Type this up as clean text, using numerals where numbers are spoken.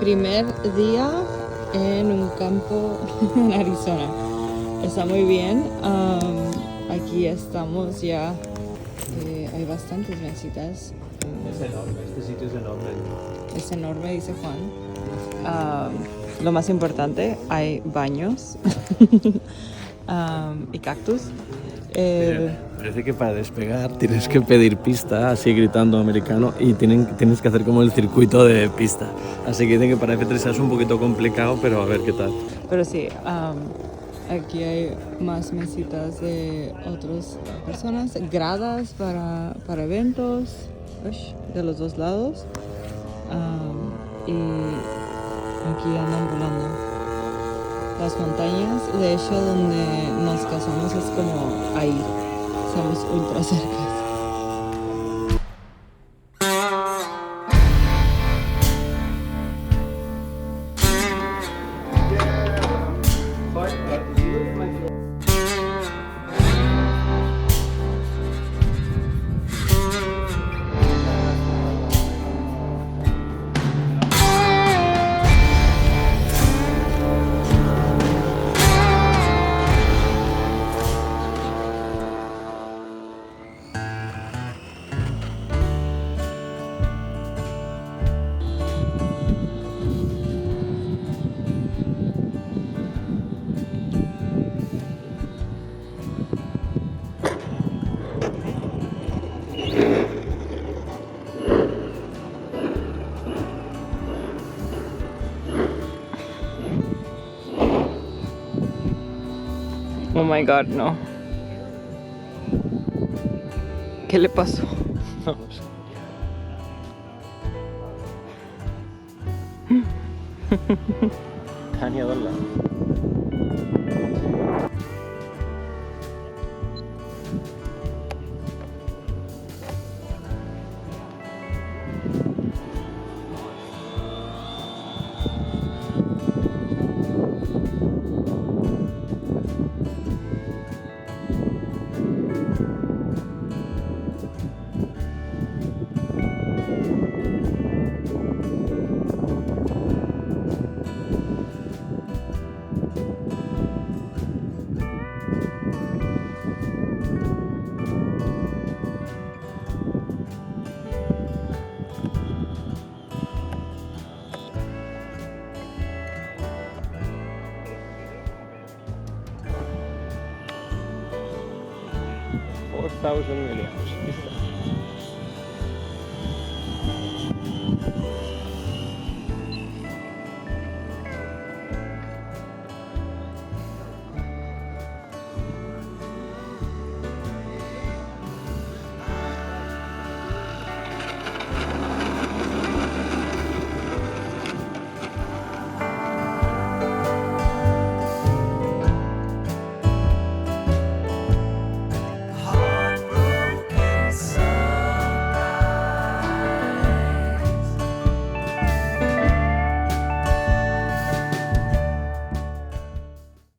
primer día en un campo en Arizona. Está muy bien. Aquí estamos ya. Hay bastantes mesitas. Es enorme, este sitio es enorme. Es enorme, dice Juan. Lo más importante, hay baños y cactus. Parece que para despegar tienes que pedir pista, así gritando americano, y tienes que hacer como el circuito de pista. Así que dicen que para F3A es un poquito complicado, pero a ver qué tal. Pero sí, aquí hay más mesitas de otras personas, gradas para eventos de los dos lados. Y aquí andan volando. Las montañas, de hecho, donde nos casamos es como ahí. Estamos ultra cerca. Oh my god, no. ¿Qué le pasó? No sé. Tania, ¿dónde? $4,000 million.